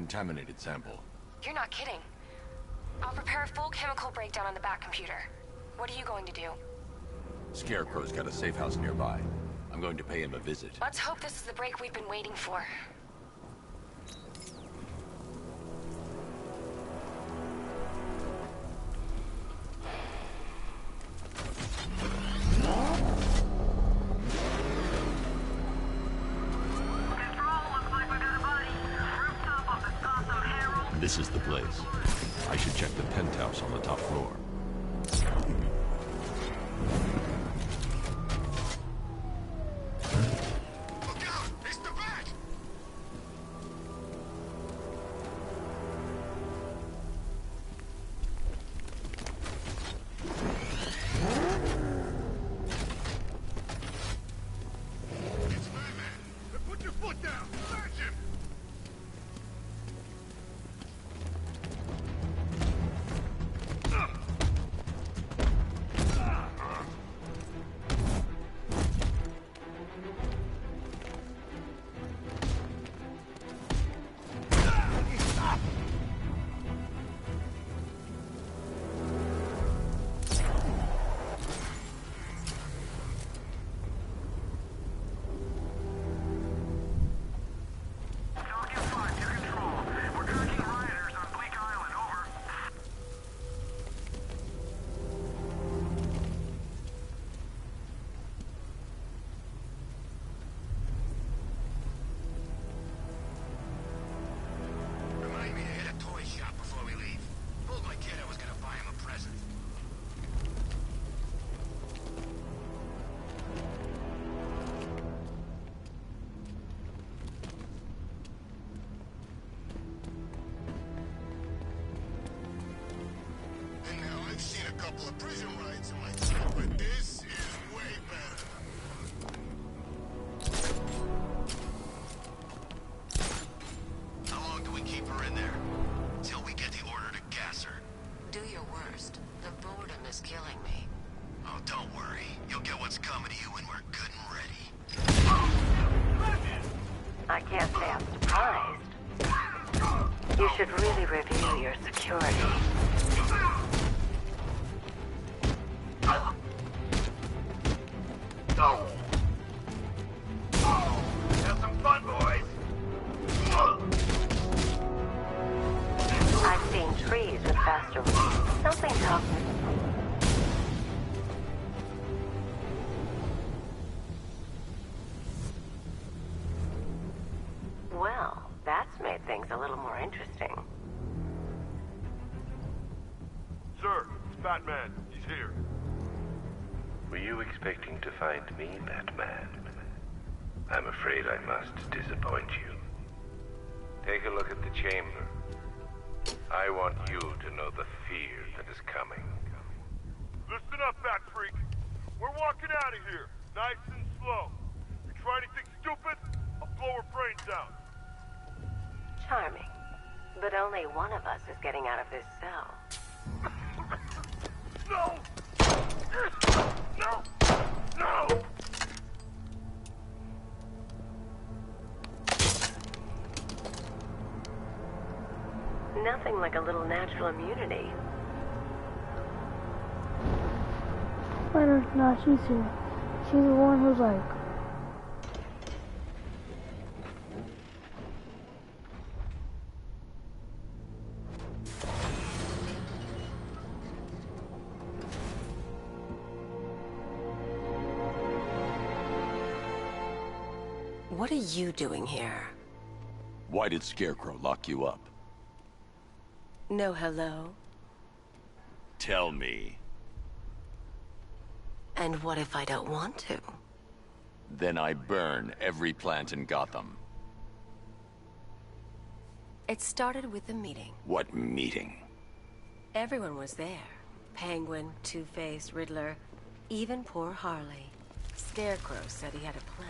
contaminated sample. You're not kidding. I'll prepare a full chemical breakdown on the back computer. What are you going to do? Scarecrow's got a safe house nearby. I'm going to pay him a visit. Let's hope this is the break we've been waiting for. This is the place. I should check the penthouse on the top floor. Look out! It's the bat! It's Batman! Put your foot down! Smash him! I've seen a couple of prison rides in my time, but this is way better. How long do we keep her in there? Till we get the order to gas her. Do your worst. The boredom is killing me. Oh, don't worry. You'll get what's coming to you when we're good and ready. I can't say I'm surprised. You should really review your security. Have some fun, boys! I've seen trees with faster release. Something tells me. Well, that's made things a little more interesting. Sir, it's Batman. He's here. Were you expecting to find me, Batman? I'm afraid I must disappoint you. Take a look at the chamber. I want you to know the fear that is coming. Listen up, Bat Freak. We're walking out of here, nice and slow. You try anything stupid, I'll blow her brains out. Charming. But only one of us is getting out of this cell. No! No! No! Nothing like a little natural immunity. No, she's here. She's the one who's like... What are you doing here? Why did Scarecrow lock you up? No hello? Tell me. And what if I don't want to? Then I burn every plant in Gotham. It started with a meeting. What meeting? Everyone was there. Penguin, Two-Face, Riddler, even poor Harley. Scarecrow said he had a plan.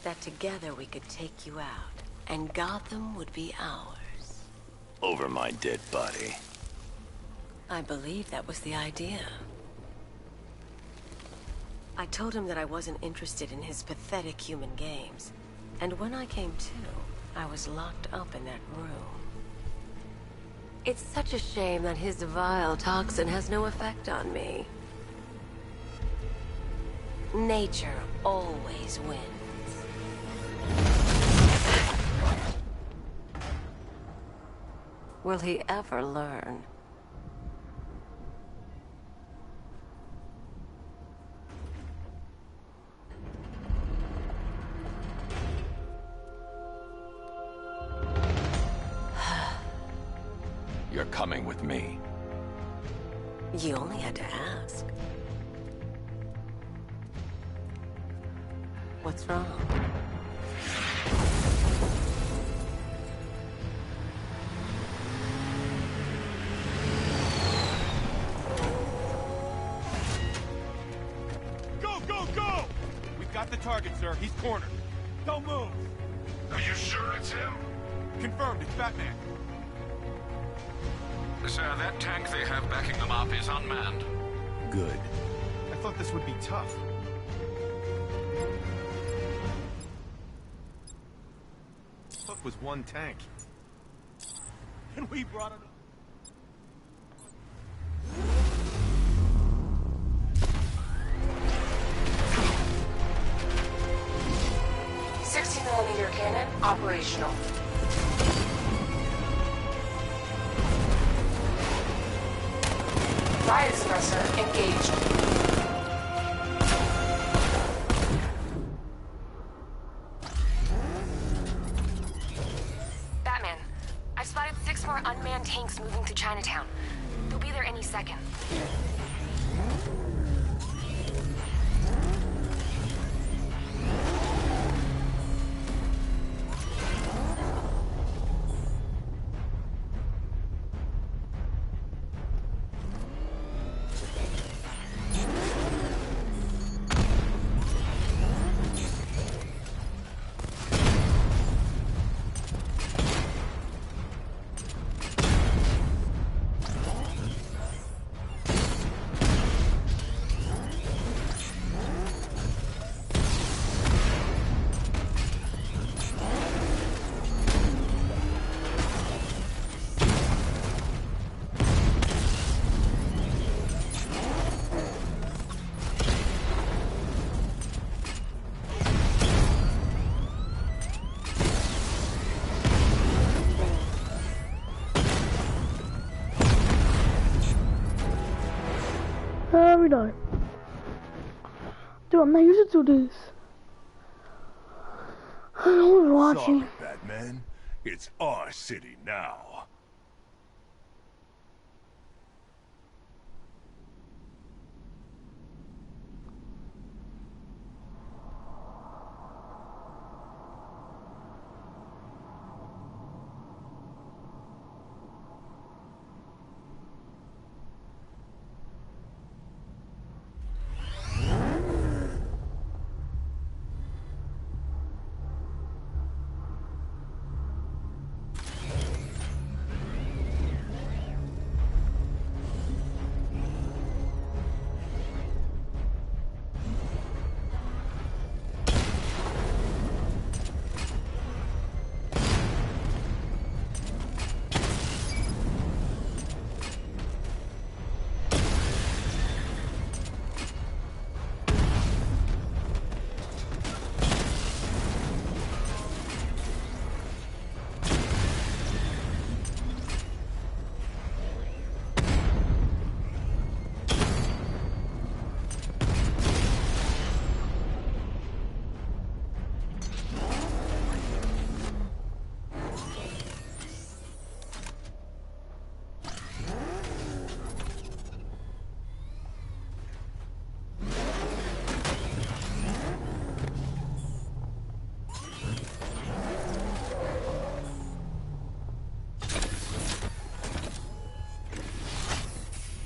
That together we could take you out, and Gotham would be ours. Over my dead body. I believe that was the idea. I told him that I wasn't interested in his pathetic human games. And when I came to, I was locked up in that room. It's such a shame that his vile toxin has no effect on me. Nature always wins. Will he ever learn? You're coming with me. You only had to ask. What's wrong? Go, go, go! We've got the target, sir. He's cornered. Don't move. Are you sure it's him? Confirmed, it's Batman. Sir, that tank they have backing them up is unmanned. Good. I thought this would be tough. What was one tank? And we brought it up. .60mm cannon operational. Riot suppressor engaged. Batman, I've spotted 6 more unmanned tanks moving to Chinatown. They'll be there any second. We die. Dude, I'm not used to this. I was watching. Sorry, Batman. It's our city now.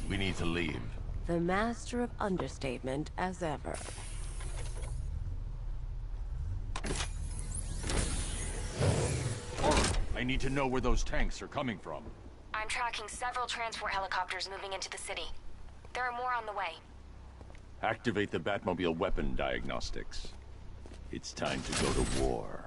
We need to leave. The master of understatement as ever. I need to know where those tanks are coming from. I'm tracking several transport helicopters moving into the city. There are more on the way. Activate the Batmobile weapon diagnostics. It's time to go to war.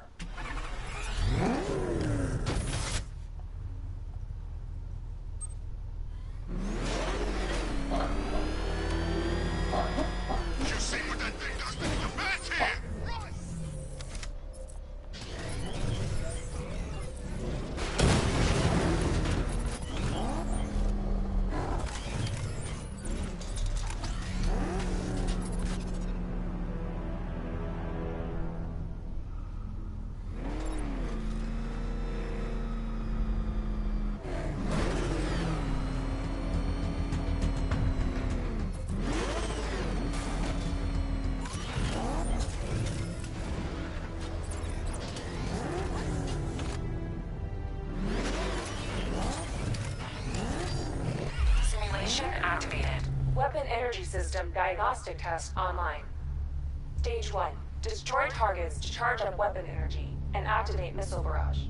Weapon energy system diagnostic test online. Stage 1. Destroy targets to charge up weapon energy and activate missile barrage.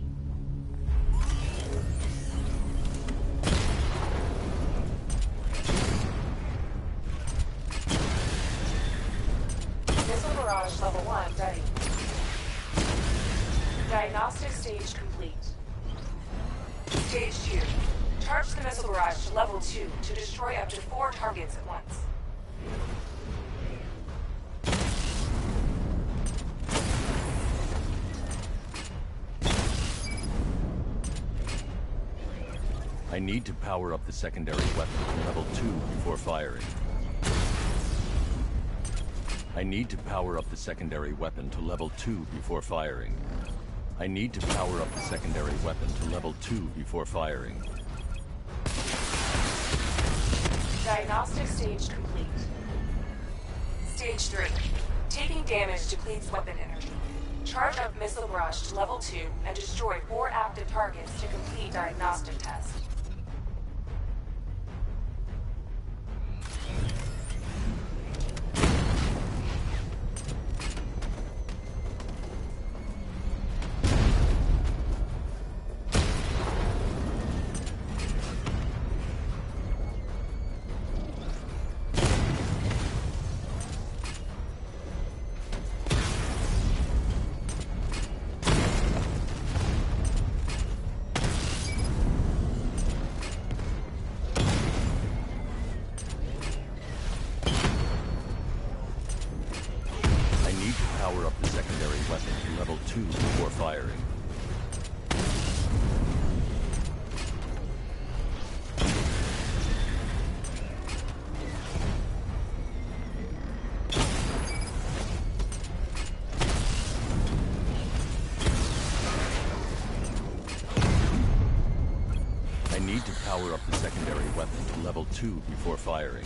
Missile barrage level 1 ready. Diagnostic stage complete. Stage 2. Charge the missile barrage to level 2 to destroy up to 4 targets at once. I need to power up the secondary weapon to level 2 before firing. I need to power up the secondary weapon to level 2 before firing. I need to power up the secondary weapon to level 2 before firing. Diagnostic stage complete. Stage 3. Taking damage depletes weapon energy. Charge up missile barrage to level 2 and destroy 4 active targets to complete diagnostic test. Power up the secondary weapon to level 2 before firing. I need to power up the secondary weapon to level 2 before firing.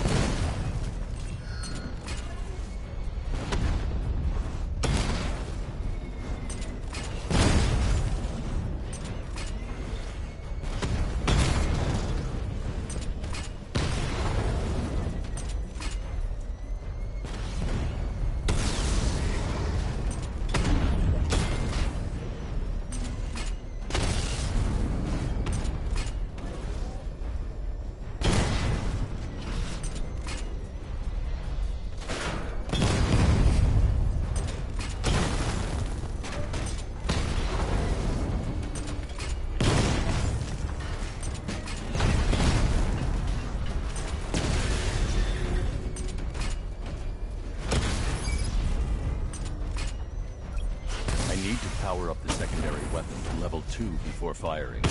Power up the secondary weapon to level 2 before firing.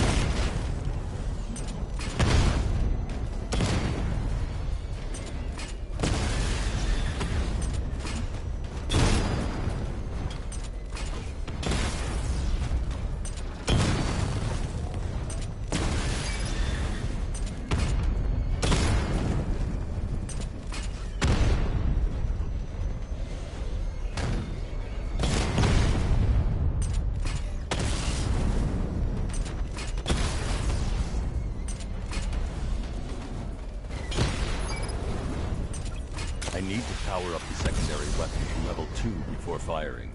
I need to power up the secondary weapon to level 2 before firing.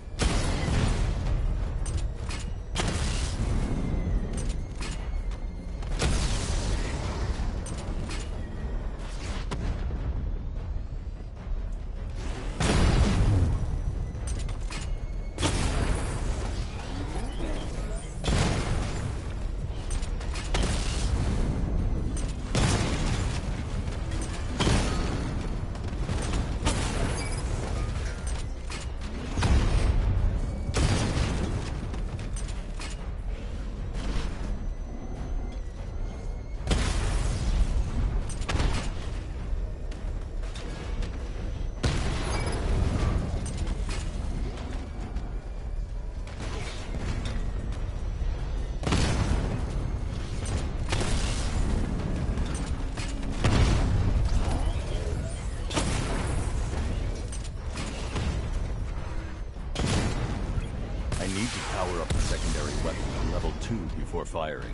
I need to power up the secondary weapon to level 2 before firing.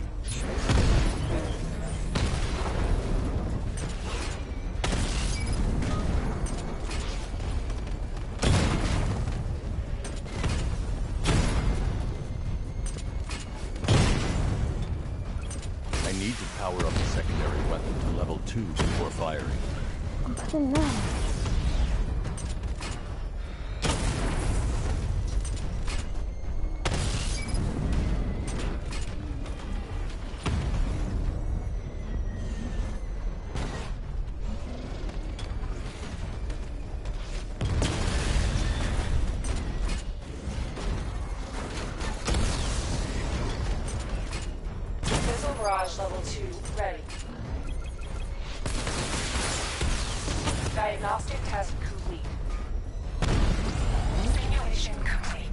need to power up the secondary weapon to level 2 before firing. I'm pressing now. Missile barrage level 2 ready. Diagnostic test complete. Simulation complete.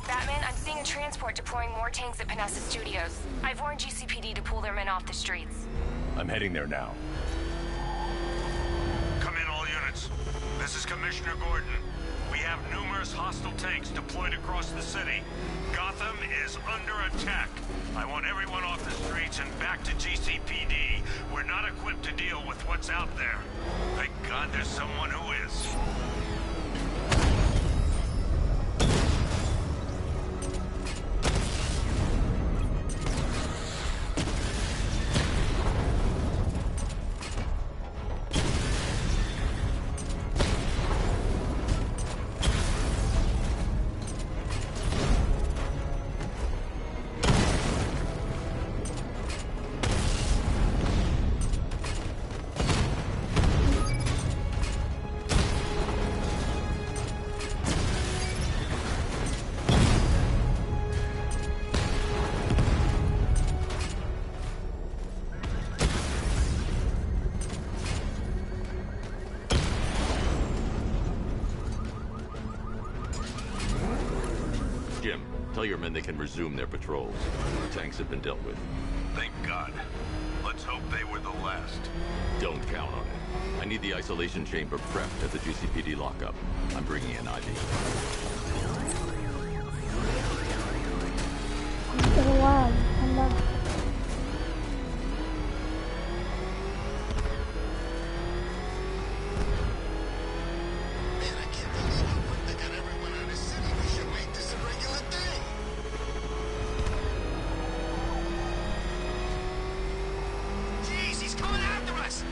Batman, I'm seeing a transport deploying more tanks at Panessa Studios. I've warned GCPD to pull their men off the streets. I'm heading there now. Come in, all units. This is Commissioner Gordon. We have numerous hostile tanks deployed across the city. Gotham is under attack. I want everyone off the streets and back to GCPD. We're not equipped to deal with what's out there. Thank God there's someone who is. Jim, tell your men they can resume their patrols. The tanks have been dealt with. Thank God. Let's hope they were the last. Don't count on it. I need the isolation chamber prepped at the GCPD lockup. I'm bringing in ID. It's been a while. I'm not. Man, I can't believe how quick they got everyone out of the city. We should make this a regular thing. Jeez, he's coming after us.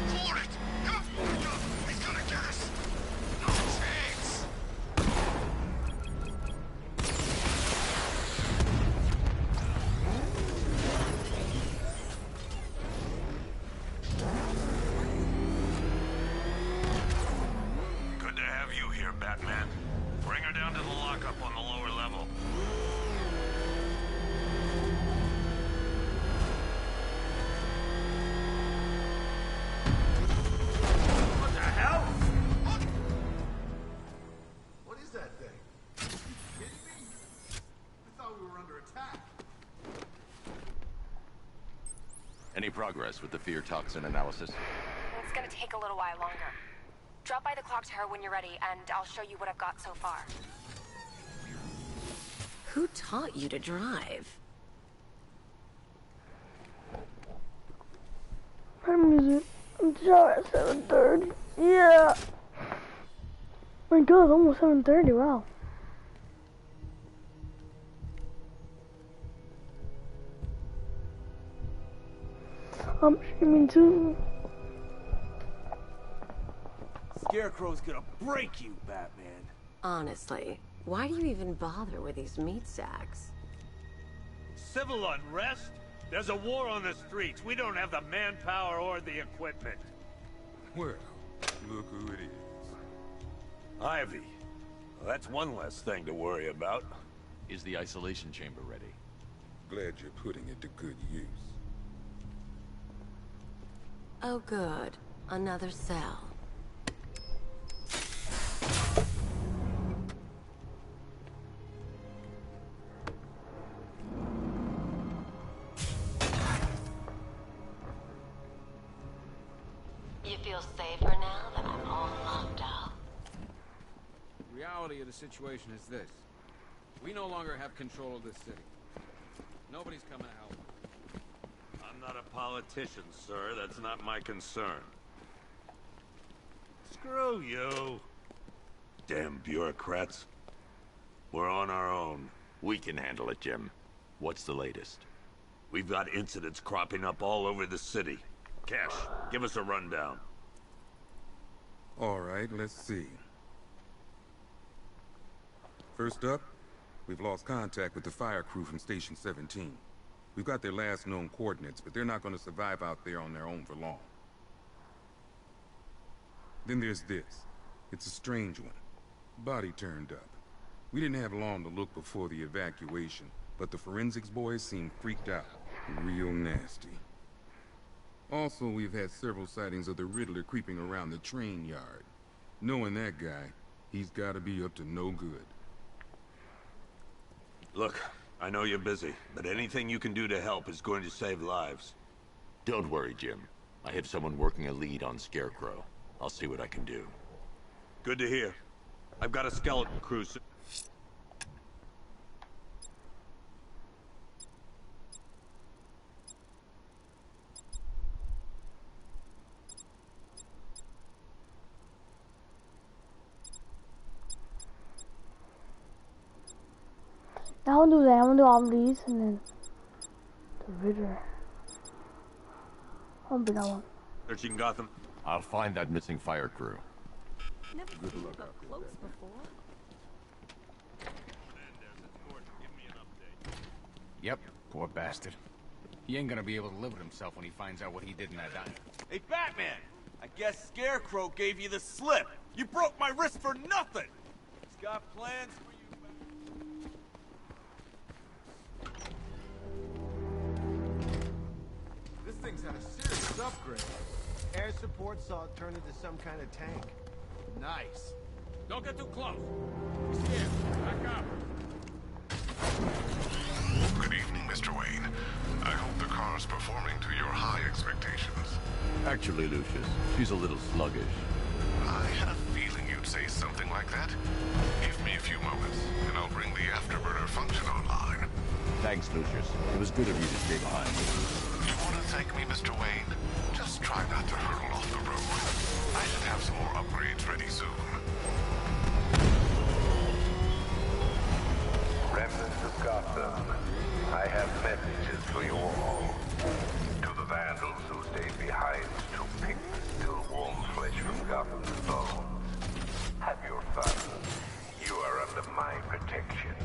For it. Come. He's gonna get us. No chance. Good to have you here, Batman. Bring her down to the lockup on the lower level. What the hell? What is that thing? You kidding me? I thought we were under attack. Any progress with the fear toxin analysis? It's gonna take a little while longer. Drop by the clock tower when you're ready, and I'll show you what I've got so far. Who taught you to drive? Time is it? I'm sorry, at 7:30. Yeah. My God, it's almost 7:30. Wow. I'm streaming too. Scarecrow's gonna break you, Batman. Honestly, why do you even bother with these meat sacks? Civil unrest? There's a war on the streets. We don't have the manpower or the equipment. Well, look who it is. Ivy. Well, that's one less thing to worry about. Is the isolation chamber ready? Glad you're putting it to good use. Oh good, another cell. You feel safer now that I'm all locked up? The reality of the situation is this. We no longer have control of this city. Nobody's coming to help. I'm not a politician, sir. That's not my concern. Screw you. Damn bureaucrats. We're on our own. We can handle it, Jim. What's the latest? We've got incidents cropping up all over the city. Cash, give us a rundown. All right, let's see. First up, we've lost contact with the fire crew from Station 17. We've got their last known coordinates, but they're not going to survive out there on their own for long. Then there's this. It's a strange one. Body turned up. We didn't have long to look before the evacuation, but the forensics boys seemed freaked out. Real nasty. Also, we've had several sightings of the Riddler creeping around the train yard. Knowing that guy, he's got to be up to no good. Look, I know you're busy, but anything you can do to help is going to save lives. Don't worry, Jim. I have someone working a lead on Scarecrow. I'll see what I can do. Good to hear. I've got a skeleton crew. Now I'll do that. I'm gonna do all of these and then the Riddler. I'll be that one. Searching Gotham. I'll find that missing fire crew. Never seen you up close before. Yep, poor bastard. He ain't gonna be able to live with himself when he finds out what he did in that diner. Hey, Batman! I guess Scarecrow gave you the slip. You broke my wrist for nothing! He's got plans for you. This thing's had a serious upgrade. Air support saw it turn into some kind of tank. Nice. Don't get too close. We're scared. Back up. Good evening, Mr. Wayne. I hope the car's performing to your high expectations. Actually, Lucius, she's a little sluggish. I had a feeling you'd say something like that. Give me a few moments, and I'll bring the afterburner function online. Thanks, Lucius. It was good of you to stay behind. You want to thank me, Mr. Wayne? Just try not to hurtle off the road. I should have some more upgrades ready soon. Remnants of Gotham, I have messages for you all. To the vandals who stayed behind to pick the still warm flesh from Gotham's bones. Have your fun. You are under my protection.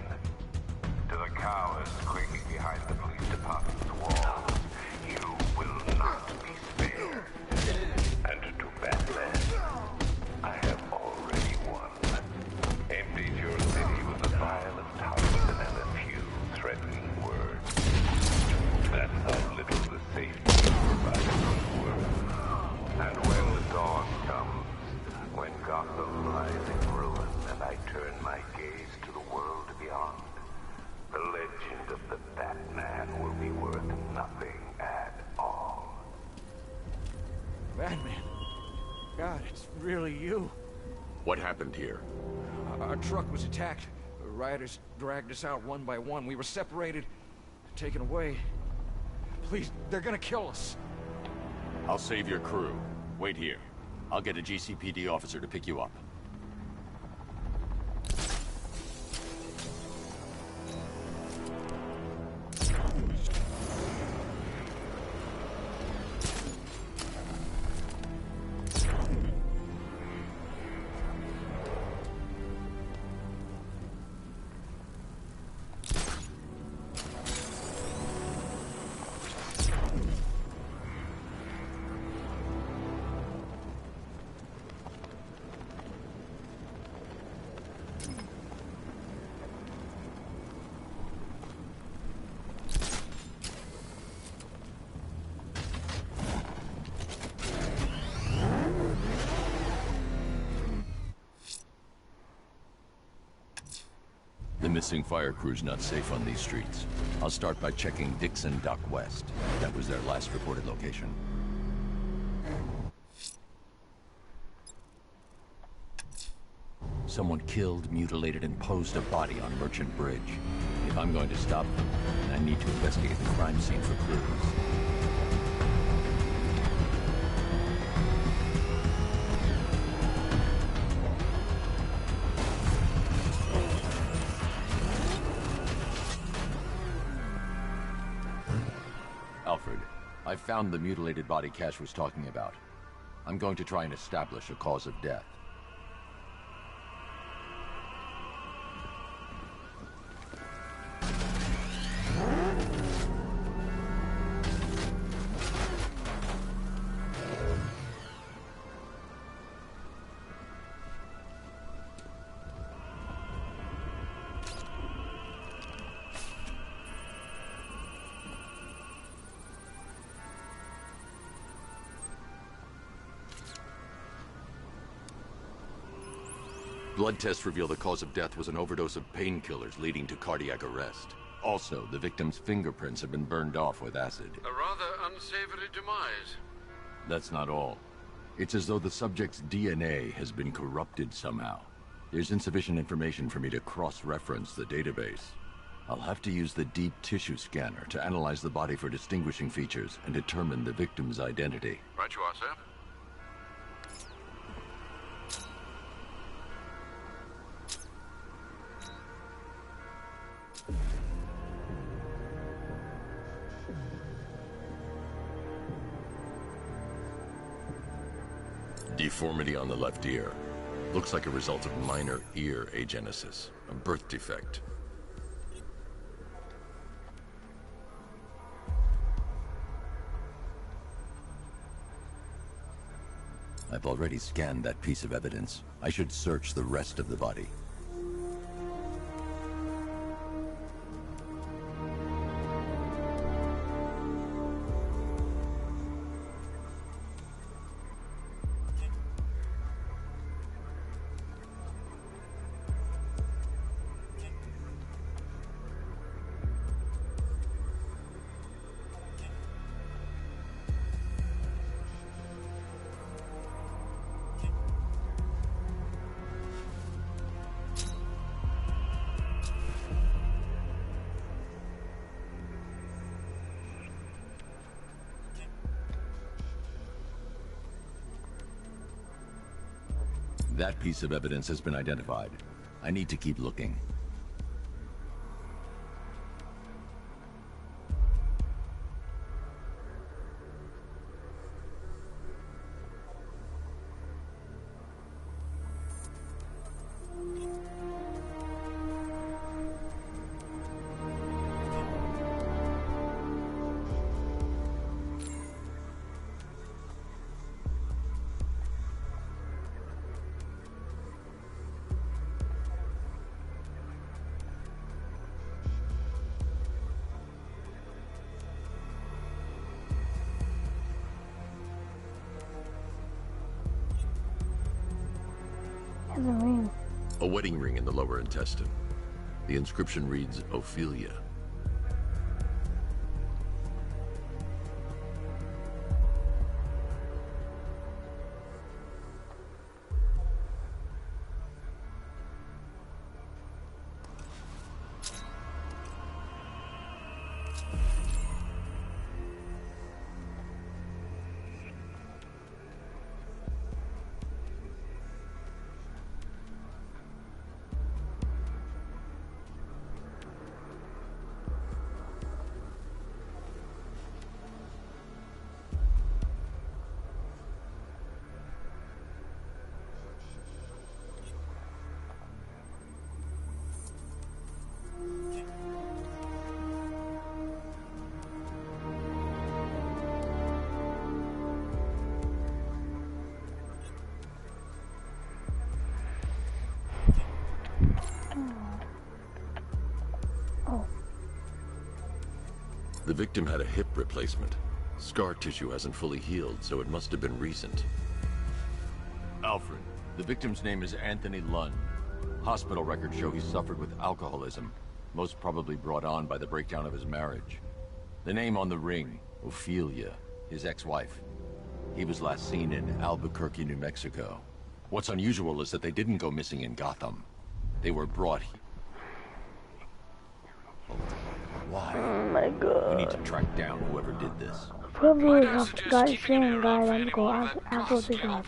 To the cowards quaking behind the police department's walls, you will not be spared. And to Batman, I have already won. Emptied your city with the vilest husband and a few threatening words. That's how little the safety provided were. And when the dawn comes, when Gotham lies in ruin and I turn my gaze to the world beyond, the legend of the Batman will be worth nothing at all. Batman. God, it's really you. What happened here? Our truck was attacked. The rioters dragged us out one by one. We were separated, taken away. Please, they're gonna kill us. I'll save your crew. Wait here. I'll get a GCPD officer to pick you up. The missing fire crew's not safe on these streets. I'll start by checking Dixon Dock West. That was their last reported location. Someone killed, mutilated, and posed a body on Merchant Bridge. If I'm going to stop them, I need to investigate the crime scene for clues. I found the mutilated body Cash was talking about. I'm going to try and establish a cause of death. Blood tests reveal the cause of death was an overdose of painkillers leading to cardiac arrest. Also, the victim's fingerprints have been burned off with acid. A rather unsavory demise. That's not all. It's as though the subject's DNA has been corrupted somehow. There's insufficient information for me to cross-reference the database. I'll have to use the deep tissue scanner to analyze the body for distinguishing features and determine the victim's identity. Right you are, sir. Deformity on the left ear. Looks like a result of minor ear agenesis, a birth defect. I've already scanned that piece of evidence. I should search the rest of the body. That piece of evidence has been identified. I need to keep looking. A wedding ring in the lower intestine. The inscription reads, Ophelia. The victim had a hip replacement. Scar tissue hasn't fully healed, so it must have been recent. Alfred, the victim's name is Anthony Lund. Hospital records show he suffered with alcoholism, most probably brought on by the breakdown of his marriage. The name on the ring, Ophelia, his ex-wife. He was last seen in Albuquerque, New Mexico. What's unusual is that they didn't go missing in Gotham. They were brought here. Why? Oh my god. We need to track down whoever did this. Probably the guy saying guy, I'm going to after the guy.